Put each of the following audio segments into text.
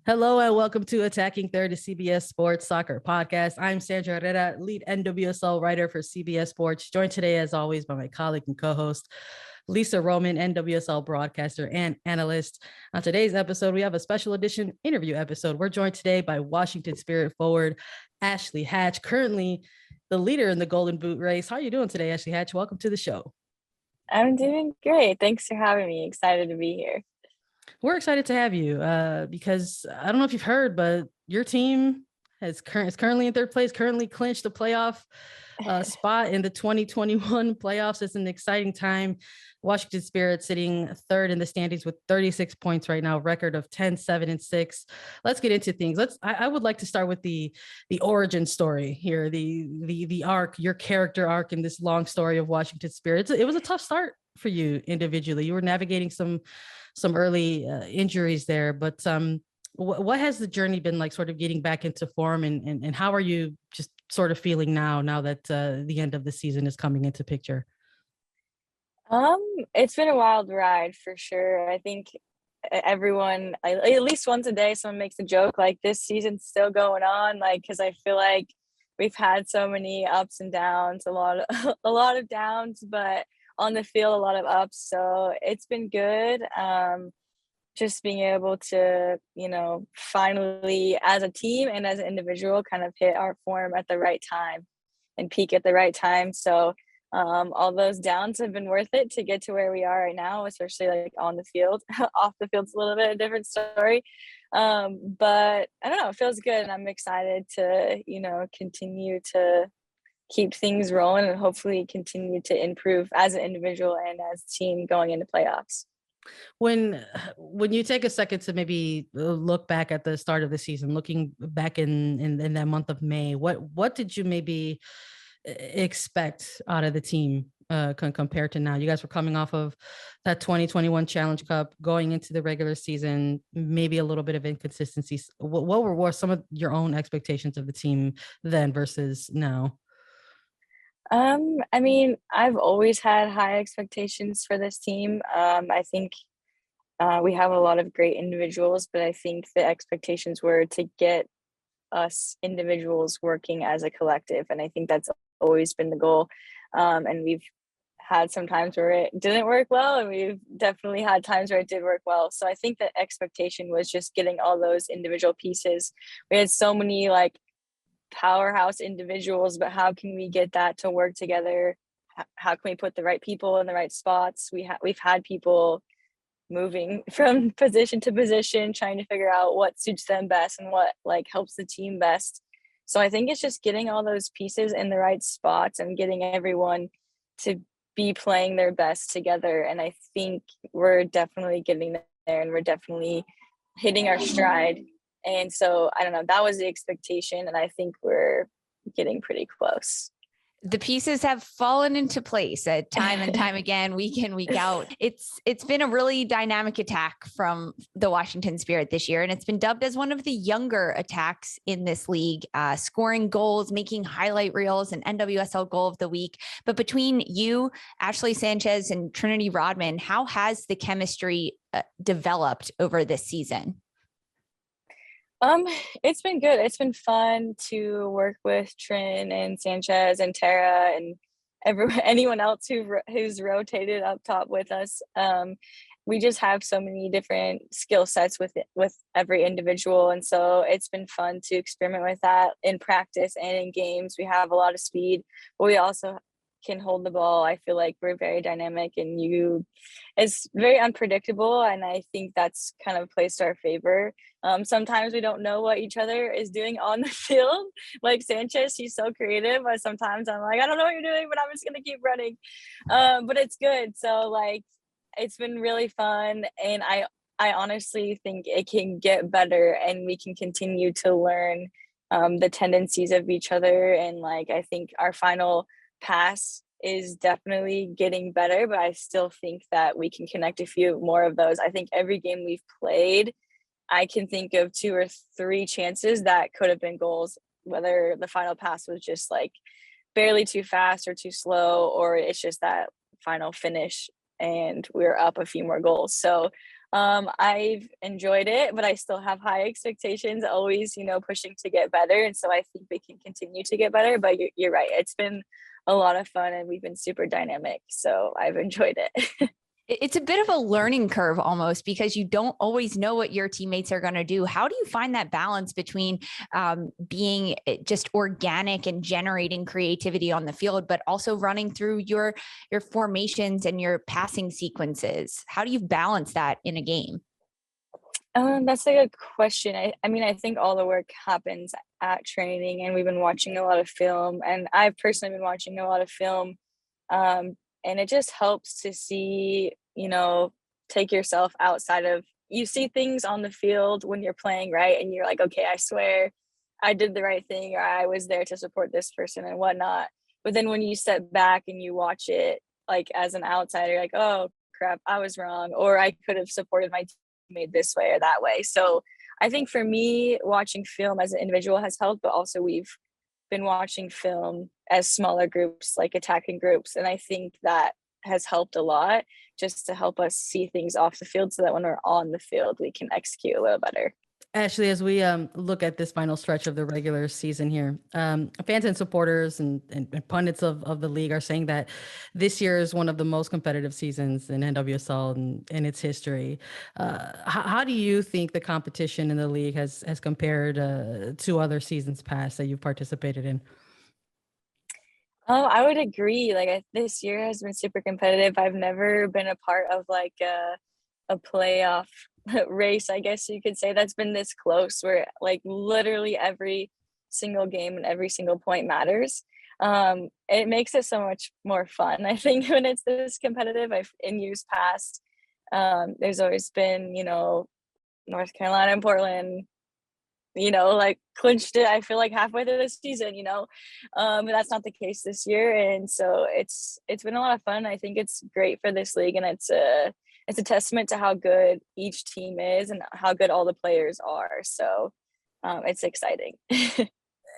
Hello and welcome to Attacking Third, the CBS Sports Soccer Podcast. I'm Sandra Herrera, lead NWSL writer for CBS Sports, joined today, as always, by my colleague and co-host, Lisa Roman, NWSL broadcaster and analyst. On today's episode, we have a special edition interview episode. We're joined today by Washington Spirit forward Ashley Hatch, currently the leader in the Golden Boot race. How are you doing today, Ashley Hatch? Welcome to the show. I'm doing great. Thanks for having me. Excited to be here. We're excited to have you because I don't know if you've heard, but your team is currently in third place, currently clinched the playoff spot in the 2021 playoffs. It's an exciting time. Washington Spirit sitting third in the standings with 36 points right now, record of 10-7-6. Let's get into things. I would like to start with the origin story here, the arc, your character arc in this long story of Washington Spirit. It was a tough start for you individually. You were navigating some early injuries there, but what has the journey been like, sort of getting back into form, and how are you just sort of feeling now that the end of the season is coming into picture? It's been a wild ride for sure. I think everyone, at least once a day, someone makes a joke like this season's still going on, like, because I feel like we've had so many ups and downs, a lot of downs, but on the field, a lot of ups. So it's been good. Just being able to, finally as a team and as an individual kind of hit our form at the right time and peak at the right time. So all those downs have been worth it to get to where we are right now, especially like on the field. Off the field's a little bit of a different story. But I don't know, it feels good. And I'm excited to, continue to keep things rolling and hopefully continue to improve as an individual and as a team going into playoffs. When you take a second to maybe look back at the start of the season, looking back in that month of May, what did you maybe expect out of the team compared to now? You guys were coming off of that 2021 Challenge Cup, going into the regular season, maybe a little bit of inconsistencies. What were some of your own expectations of the team then versus now? I mean, I've always had high expectations for this team. I think we have a lot of great individuals, but I think the expectations were to get us individuals working as a collective. And I think that's always been the goal. And we've had some times where it didn't work well, and we've definitely had times where it did work well. So I think the expectation was just getting all those individual pieces. We had so many like powerhouse individuals, but how can we get that to work together? How can we put the right people in the right spots? We've had people moving from position to position, trying to figure out what suits them best and what like helps the team best. So I think it's just getting all those pieces in the right spots and getting everyone to be playing their best together. And I think we're definitely getting there, and we're definitely hitting our stride. And so, I don't know, that was the expectation. And I think we're getting pretty close. The pieces have fallen into place at time and time again, week in, week out. It's been a really dynamic attack from the Washington Spirit this year. And it's been dubbed as one of the younger attacks in this league, scoring goals, making highlight reels, and NWSL goal of the week. But between you, Ashley Sanchez, and Trinity Rodman, how has the chemistry developed over this season? It's been good. It's been fun to work with Trin and Sanchez and Tara and anyone else who's rotated up top with us. We just have so many different skill sets with every individual, and so it's been fun to experiment with that in practice and in games. We have a lot of speed, but we also can hold the ball. I feel like we're very dynamic, and it's very unpredictable, and I think that's kind of plays to our favor. Sometimes we don't know what each other is doing on the field. Like Sanchez, she's so creative, but sometimes I'm like, I don't know what you're doing, but I'm just gonna keep running. But it's good. So like, it's been really fun, and I honestly think it can get better, and we can continue to learn the tendencies of each other. And like, I think our final pass is definitely getting better, but I still think that we can connect a few more of those. I think every game we've played, I can think of 2 or 3 chances that could have been goals, whether the final pass was just like barely too fast or too slow, or it's just that final finish and we're up a few more goals. So I've enjoyed it, but I still have high expectations, always, pushing to get better. And so I think we can continue to get better, but you're right. It's been a lot of fun and we've been super dynamic. So I've enjoyed it. It's a bit of a learning curve almost, because you don't always know what your teammates are going to do. How do you find that balance between being just organic and generating creativity on the field, but also running through your formations and your passing sequences? How do you balance that in a game? That's a good question. I mean, I think all the work happens at training, and we've been watching a lot of film, and I've personally been watching a lot of film. And it just helps to see, take yourself outside of, you see things on the field when you're playing, right? And you're like, okay, I swear I did the right thing, or I was there to support this person and whatnot. But then when you step back and you watch it, like as an outsider, you're like, oh crap, I was wrong, or I could have supported my teammate this way or that way. So I think for me, watching film as an individual has helped, but also we've been watching film as smaller groups, like attacking groups. And I think that has helped a lot, just to help us see things off the field so that when we're on the field, we can execute a little better. Ashley, as we look at this final stretch of the regular season here, fans and supporters and pundits of the league are saying that this year is one of the most competitive seasons in NWSL in its history. How do you think the competition in the league has compared to other seasons past that you've participated in? I would agree. Like this year has been super competitive. I've never been a part of like a playoff race, I guess you could say, that's been this close, where like literally every single game and every single point matters. It makes it so much more fun, I think, when it's this competitive. In years past, there's always been, North Carolina and Portland, like clinched it, I feel like halfway through the season, but that's not the case this year. And so it's been a lot of fun. I think it's great for this league, and it's a testament to how good each team is and how good all the players are. So it's exciting.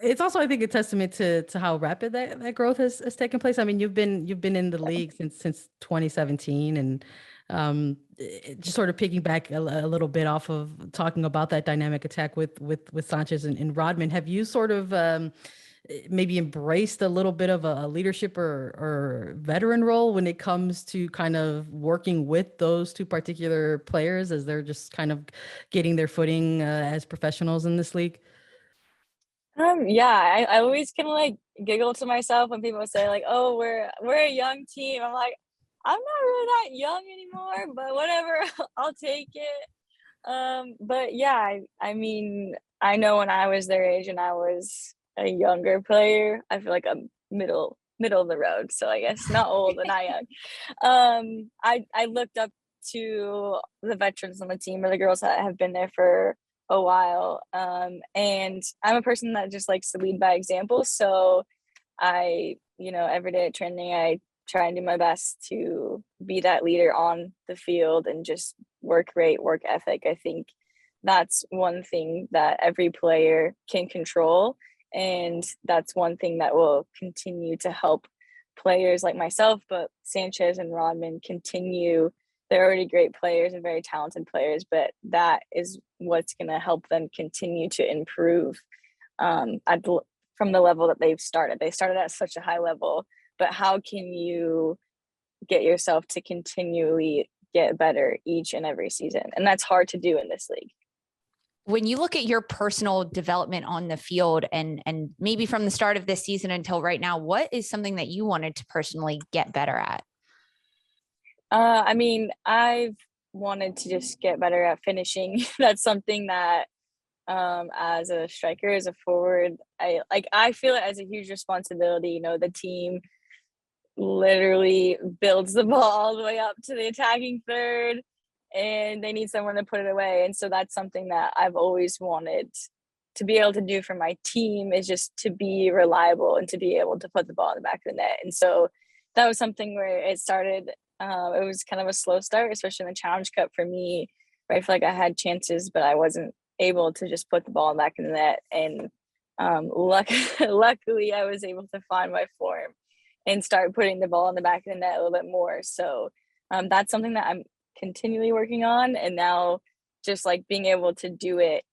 It's also, I think, a testament to how rapid that growth has taken place. I mean, you've been in the league since 2017, and just sort of piggyback a little bit off of talking about that dynamic attack with Sanchez and Rodman. Have you sort of maybe embraced a little bit of a leadership or veteran role when it comes to kind of working with those two particular players as they're just kind of getting their footing as professionals in this league? Yeah, I always kind of like giggle to myself when people say like, "Oh, we're a young team." I'm like, I'm not really that young anymore, but whatever, I'll take it. But yeah, I mean, I know when I was their age and I was a younger player, I feel like I'm middle of the road. So I guess not old and not young. I looked up to the veterans on the team, or the girls that have been there for a while. And I'm a person that just likes to lead by example. So I, every day at training, I try and do my best to be that leader on the field and just work rate, work ethic. I think that's one thing that every player can control. And that's one thing that will continue to help players like myself, but Sanchez and Rodman continue. They're already great players and very talented players, but that is what's going to help them continue to improve from the level that they've started. They started at such a high level, but how can you get yourself to continually get better each and every season? And that's hard to do in this league. When you look at your personal development on the field and maybe from the start of this season until right now, what is something that you wanted to personally get better at? I mean, I've wanted to just get better at finishing. That's something that as a striker, as a forward, I feel it as a huge responsibility. The team literally builds the ball all the way up to the attacking third, and they need someone to put it away. And so that's something that I've always wanted to be able to do for my team, is just to be reliable and to be able to put the ball in the back of the net. And so that was something where it started. It was kind of a slow start, especially in the Challenge Cup for me, where I feel like I had chances, but I wasn't able to just put the ball in the back of the net. And luckily, I was able to find my form and start putting the ball in the back of the net a little bit more. So that's something that I'm continually working on, and now just like being able to do it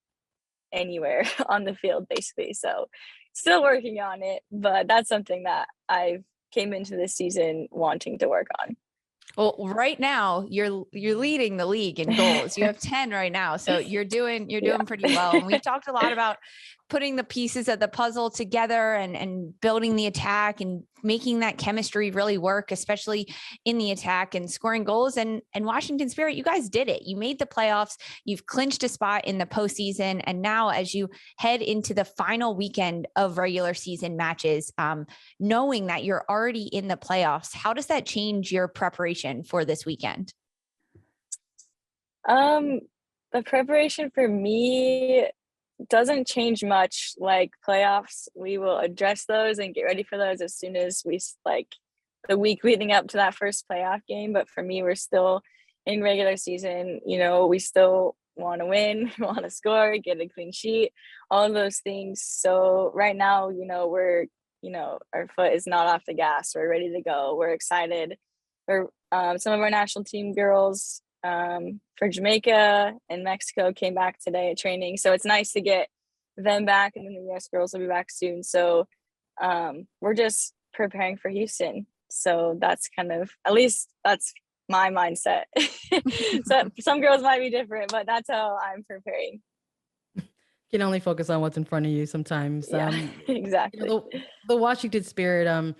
anywhere on the field basically. So still working on it, but that's something that I came into this season wanting to work on. Well, right now you're leading the league in goals. You have 10 right now. So you're doing pretty well. And we've talked a lot about putting the pieces of the puzzle together and building the attack and making that chemistry really work, especially in the attack and scoring goals. And Washington Spirit, you guys did it. You made the playoffs. You've clinched a spot in the postseason. And now as you head into the final weekend of regular season matches, knowing that you're already in the playoffs, how does that change your preparation for this weekend? The preparation for me doesn't change much. Like playoffs, we will address those and get ready for those as soon as we like the week leading up to that first playoff game. But for me, we're still in regular season. You know, we still want to win, want to score, get a clean sheet, all of those things. So right now, you know, our foot is not off the gas. We're ready to go. We're excited. We're some of our national team girls for Jamaica and Mexico came back today at training. So it's nice to get them back, and then the US girls will be back soon. So we're just preparing for Houston. So that's kind of, at least that's my mindset. So some girls might be different, but that's how I'm preparing. Can only focus on what's in front of you sometimes. Yeah, exactly. The Washington Spirit,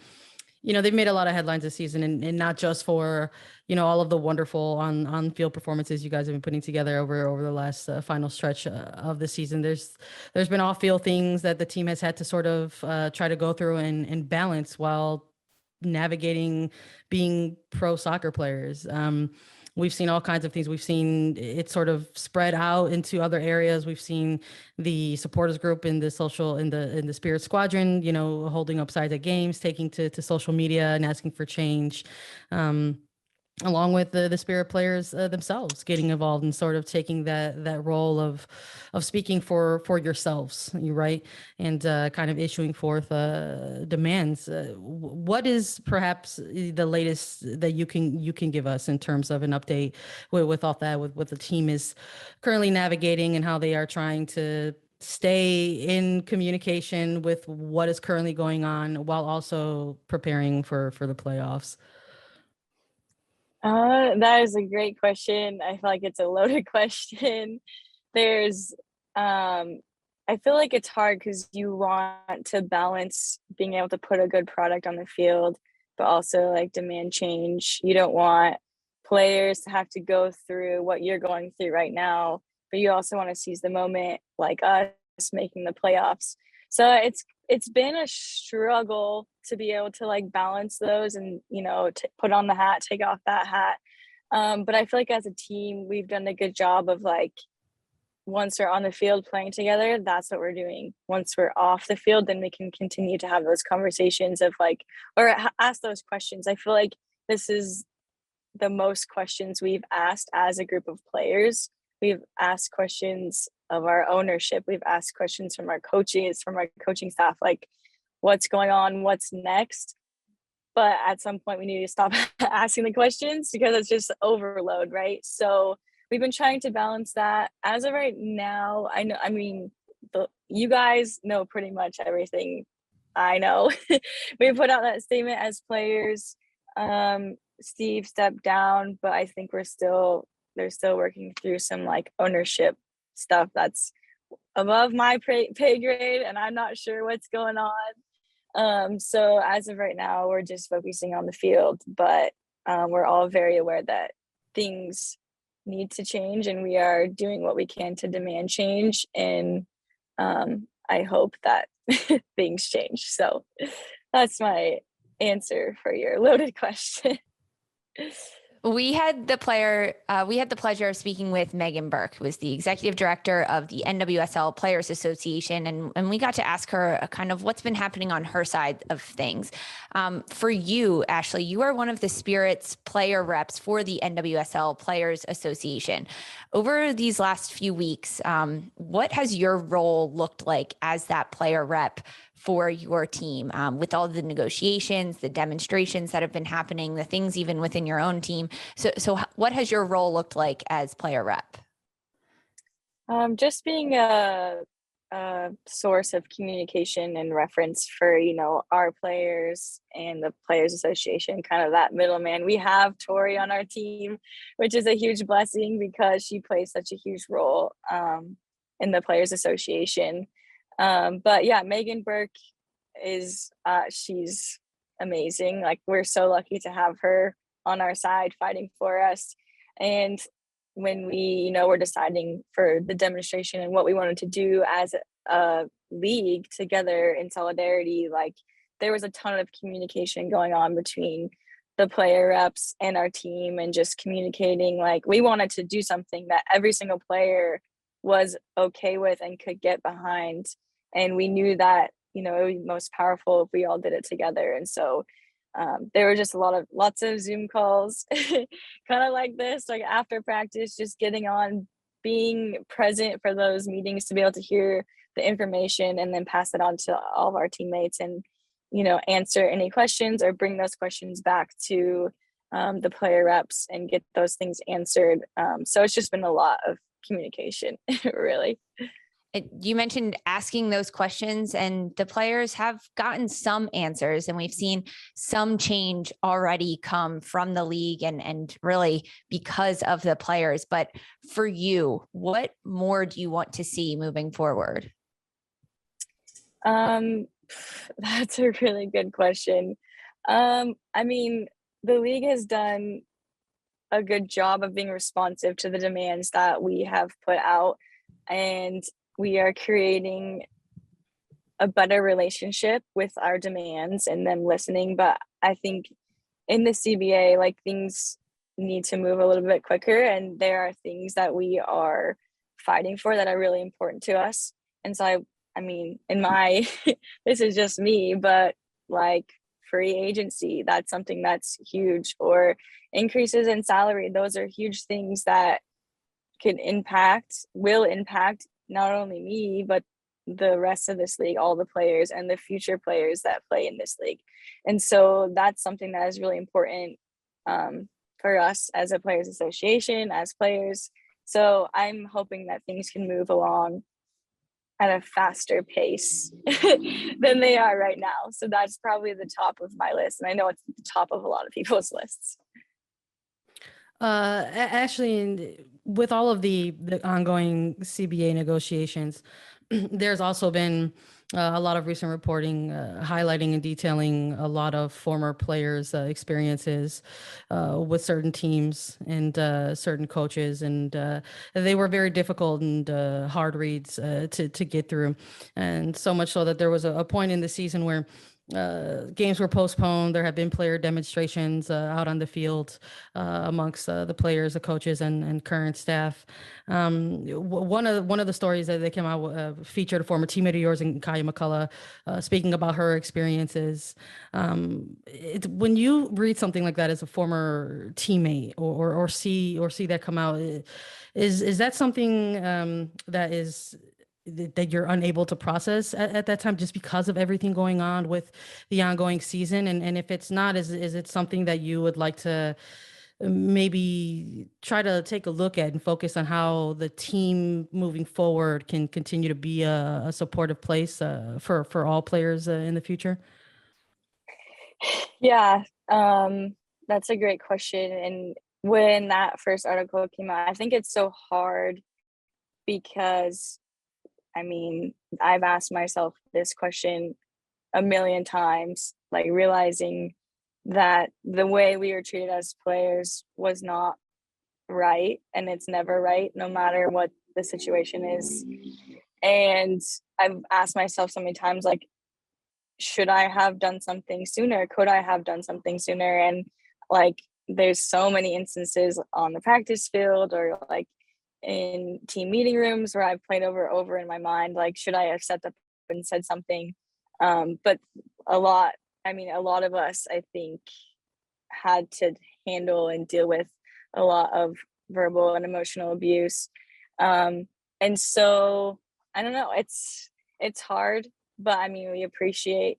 they've made a lot of headlines this season, and not just for, all of the wonderful on field performances you guys have been putting together over the last final stretch of the season. There's been off field things that the team has had to sort of try to go through and balance while navigating being pro soccer players. We've seen all kinds of things. We've seen it sort of spread out into other areas. We've seen the supporters group in the Spirit Squadron, holding up signs at games, taking to social media and asking for change. Along with the Spirit players themselves getting involved and sort of taking that role of speaking for yourselves, right? And kind of issuing forth demands. What is perhaps the latest that you can give us in terms of an update with all that, with what the team is currently navigating and how they are trying to stay in communication with what is currently going on while also preparing for the playoffs? That is a great question. I feel like it's a loaded question. There's, I feel like it's hard because you want to balance being able to put a good product on the field, but also like demand change. You don't want players to have to go through what you're going through right now, but you also want to seize the moment, like us making the playoffs. So it's been a struggle to be able to like balance those and, put on the hat, take off that hat. But I feel like as a team, we've done a good job of like, once we're on the field playing together, that's what we're doing. Once we're off the field, then we can continue to have those conversations of like, or ask those questions. I feel like this is the most questions we've asked as a group of players. We've asked questions of our ownership. We've asked questions from our coaches, from our coaching staff, like what's going on, what's next. But at some point we need to stop asking the questions because it's just overload, right? So we've been trying to balance that. As of right now, you guys know pretty much everything I know. We put out that statement as players. Steve stepped down, but I think they're still working through some like ownership stuff that's above my pay grade, and I'm not sure what's going on. So as of right now, we're just focusing on the field, but we're all very aware that things need to change, and we are doing what we can to demand change. And I hope that things change. So that's my answer for your loaded question. We had the pleasure of speaking with Megan Burke, who is the executive director of the NWSL Players Association. And we got to ask her kind of what's been happening on her side of things. For you, Ashley, you are one of the Spirit's player reps for the NWSL Players Association. Over these last few weeks, what has your role looked like as that player rep for your team with all the negotiations, the demonstrations that have been happening, the things even within your own team. So what has your role looked like as player rep? Just being a source of communication and reference for, our players and the Players Association, kind of that middleman. We have Tori on our team, which is a huge blessing because she plays such a huge role in the Players Association. But yeah, Megan Burke is, she's amazing. Like, we're so lucky to have her on our side fighting for us. And when we, were deciding for the demonstration and what we wanted to do as a league together in solidarity, like, there was a ton of communication going on between the player reps and our team, and just communicating. Like, we wanted to do something that every single player was okay with and could get behind. And we knew that, it would be most powerful if we all did it together. And so there were just lots of Zoom calls, kind of like this, like after practice, just getting on, being present for those meetings to be able to hear the information and then pass it on to all of our teammates, and, answer any questions or bring those questions back to the player reps and get those things answered. So it's just been a lot of communication, really. You mentioned asking those questions, and the players have gotten some answers, and we've seen some change already come from the league and really because of the players. But for you, what more do you want to see moving forward? That's a really good question. I mean, the league has done a good job of being responsive to the demands that we have put out, and we are creating a better relationship with our demands and them listening. But I think in the CBA, like, things need to move a little bit quicker, and there are things that we are fighting for that are really important to us. And so I mean, in my, this is just me, but like, free agency, that's something that's huge, or increases in salary. Those are huge things that will impact not only me, but the rest of this league, all the players and the future players that play in this league. And so that's something that is really important for us as a players association, as players. So I'm hoping that things can move along at a faster pace than they are right now. So that's probably the top of my list. And I know it's the top of a lot of people's lists. Actually, with all of the ongoing CBA negotiations, there's also been a lot of recent reporting highlighting and detailing a lot of former players' experiences with certain teams and certain coaches, and they were very difficult and hard reads to get through, and so much so that there was a point in the season where games were postponed. There have been player demonstrations out on the field amongst the players, the coaches, and current staff. One of the stories that they came out featured a former teammate of yours, and Kaiya McCullough, speaking about her experiences. When you read something like that as a former teammate, or see that come out, is that something that you're unable to process at that time, just because of everything going on with the ongoing season? And if it's not, is it something that you would like to maybe try to take a look at and focus on how the team moving forward can continue to be a supportive place for all players in the future? Yeah, that's a great question. And when that first article came out, I think it's so hard because, I mean, I've asked myself this question a million times, like, realizing that the way we were treated as players was not right, and it's never right, no matter what the situation is. And I've asked myself so many times, like, should I have done something sooner? Could I have done something sooner? And like, there's so many instances on the practice field, or like in team meeting rooms, where I've played over in my mind, like, should I have stepped up and said something? But a lot of us, I think, had to handle and deal with a lot of verbal and emotional abuse. And so I don't know, it's hard but I mean, we appreciate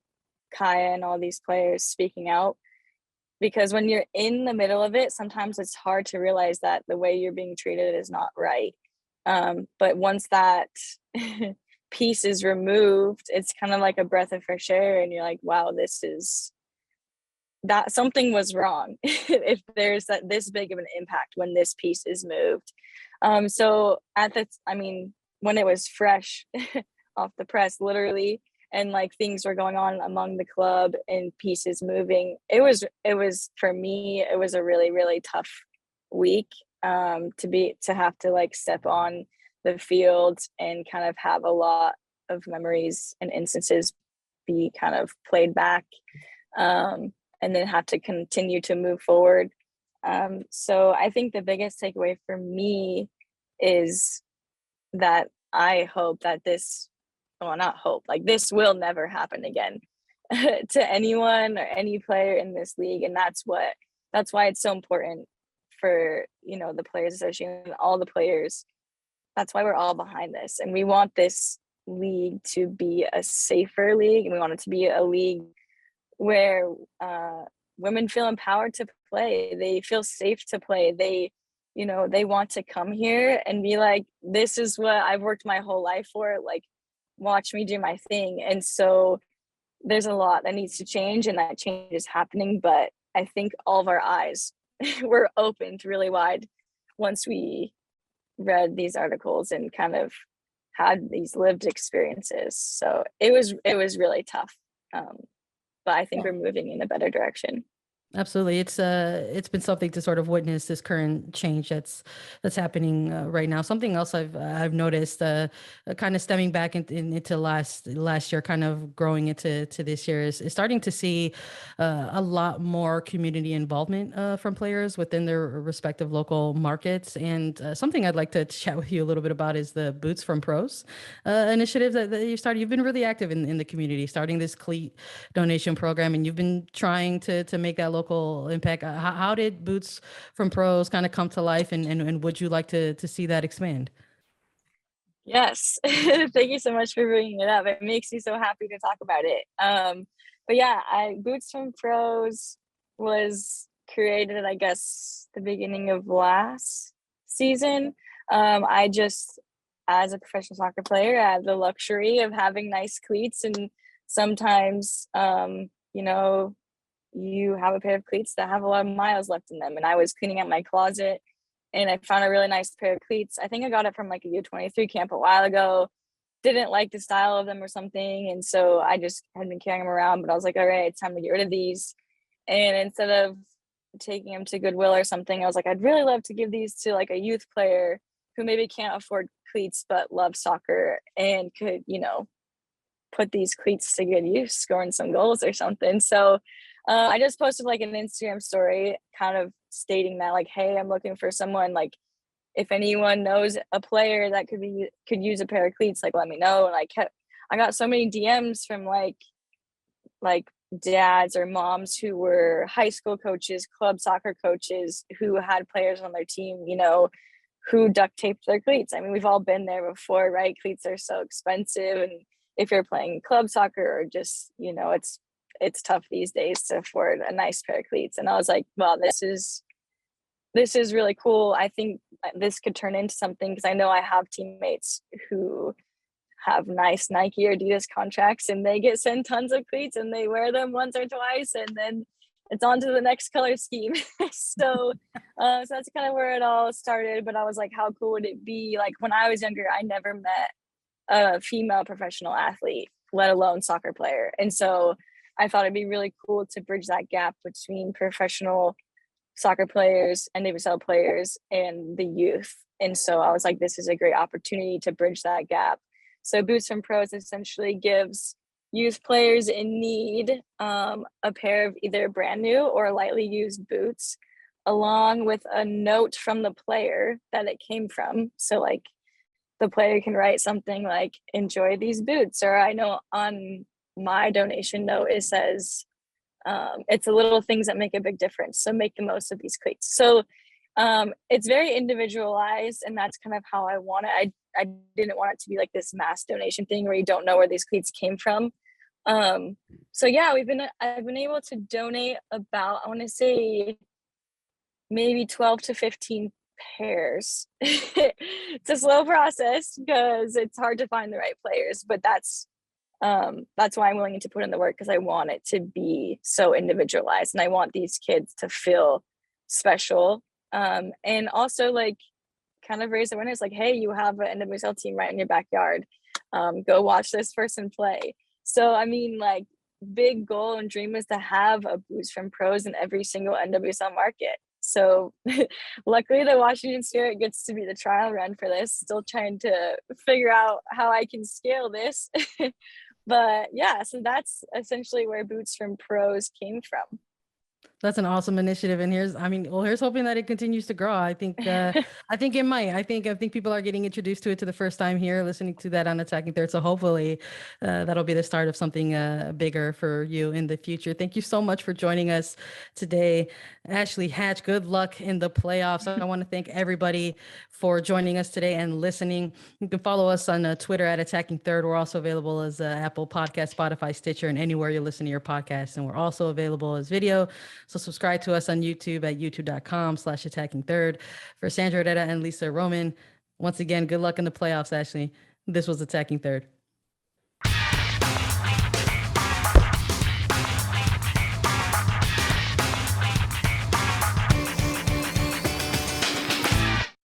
Kaiya and all these players speaking out, because when you're in the middle of it, sometimes it's hard to realize that the way you're being treated is not right. But once that piece is removed, it's kind of like a breath of fresh air, and you're like, wow, that something was wrong if there's this big of an impact when this piece is moved. So when it was fresh off the press, literally, and like things were going on among the club and pieces moving, it was for me, it was a really, really tough week, to have to like step on the field and kind of have a lot of memories and instances be kind of played back, and then have to continue to move forward. So I think the biggest takeaway for me is that I hope that this will never happen again to anyone or any player in this league. And that's why it's so important for, the Players Association and all the players. That's why we're all behind this. And we want this league to be a safer league. And we want it to be a league where women feel empowered to play. They feel safe to play. They want to come here and be like, this is what I've worked my whole life for. Like, watch me do my thing. And so there's a lot that needs to change, and that change is happening. But I think all of our eyes were opened really wide once we read these articles and kind of had these lived experiences. So it was really tough. But I think we're moving in a better direction. Absolutely. It's been something to sort of witness this current change that's happening right now. Something else I've noticed, kind of stemming back into last year, kind of growing into this year, is starting to see a lot more community involvement from players within their respective local markets. And something I'd like to chat with you a little bit about is the Boots from Pros initiative that you started. You've been really active in the community, starting this cleat donation program, and you've been trying to make that local impact. How did Boots from Pros kind of come to life, and would you like to see that expand? Yes. Thank you so much for bringing it up. It makes me so happy to talk about it. But yeah, Boots from Pros was created, I guess, the beginning of last season. I just, as a professional soccer player, I have the luxury of having nice cleats, and sometimes, you have a pair of cleats that have a lot of miles left in them. And I was cleaning out my closet, and I found a really nice pair of cleats. I think I got it from like a U23 camp a while ago. Didn't like the style of them or something. And so I just had been carrying them around, but I was like, all right, it's time to get rid of these. And instead of taking them to Goodwill or something, I was like, I'd really love to give these to like a youth player who maybe can't afford cleats but loves soccer and could, put these cleats to good use, scoring some goals or something. So I just posted like an Instagram story kind of stating that, like, hey, I'm looking for someone, like, if anyone knows a player that could use a pair of cleats, like, let me know. And I got so many DMs from like dads or moms who were high school coaches, club soccer coaches, who had players on their team, who duct taped their cleats. I mean, we've all been there before, right? Cleats are so expensive, and if you're playing club soccer or just, it's tough these days to afford a nice pair of cleats. And I was like, well, this is really cool. I think this could turn into something, because I know I have teammates who have nice Nike or Adidas contracts, and they get sent tons of cleats and they wear them once or twice, and then it's on to the next color scheme. So that's kind of where it all started. But I was like, how cool would it be? Like, when I was younger, I never met a female professional athlete, let alone soccer player. And so I thought it'd be really cool to bridge that gap between professional soccer players and NWSL players and the youth. And so I was like, this is a great opportunity to bridge that gap. So Boots from Pros essentially gives youth players in need a pair of either brand new or lightly used boots, along with a note from the player that it came from. So like, the player can write something like, enjoy these boots. Or I know on my donation note, it says, it's the little things that make a big difference. So make the most of these cleats. So it's very individualized, and that's kind of how I want it. I didn't want it to be like this mass donation thing where you don't know where these cleats came from. So yeah, I've been able to donate about, I want to say maybe 12 to 15 pairs. It's a slow process because it's hard to find the right players, but that's why I'm willing to put in the work, because I want it to be so individualized and I want these kids to feel special. And also like kind of raise awareness, like, hey, you have an NWSL team right in your backyard. Go watch this person play. So, I mean, like, big goal and dream is to have a Boots from Pros in every single NWSL market. So luckily the Washington Spirit gets to be the trial run for this, still trying to figure out how I can scale this. But yeah, so that's essentially where Boots from Pros came from. That's an awesome initiative. And here's hoping that it continues to grow. I think it might. I think people are getting introduced to it to the first time here, listening to that on Attacking Third. So hopefully that'll be the start of something bigger for you in the future. Thank you so much for joining us today, Ashley Hatch. Good luck in the playoffs. I want to thank everybody for joining us today and listening. You can follow us on Twitter at Attacking Third. We're also available as Apple Podcast, Spotify, Stitcher, and anywhere you listen to your podcasts. And we're also available as video. So subscribe to us on YouTube at youtube.com/Attacking Third. For Sandra Herrera and Lisa Roman, once again, good luck in the playoffs, Ashley. This was Attacking Third.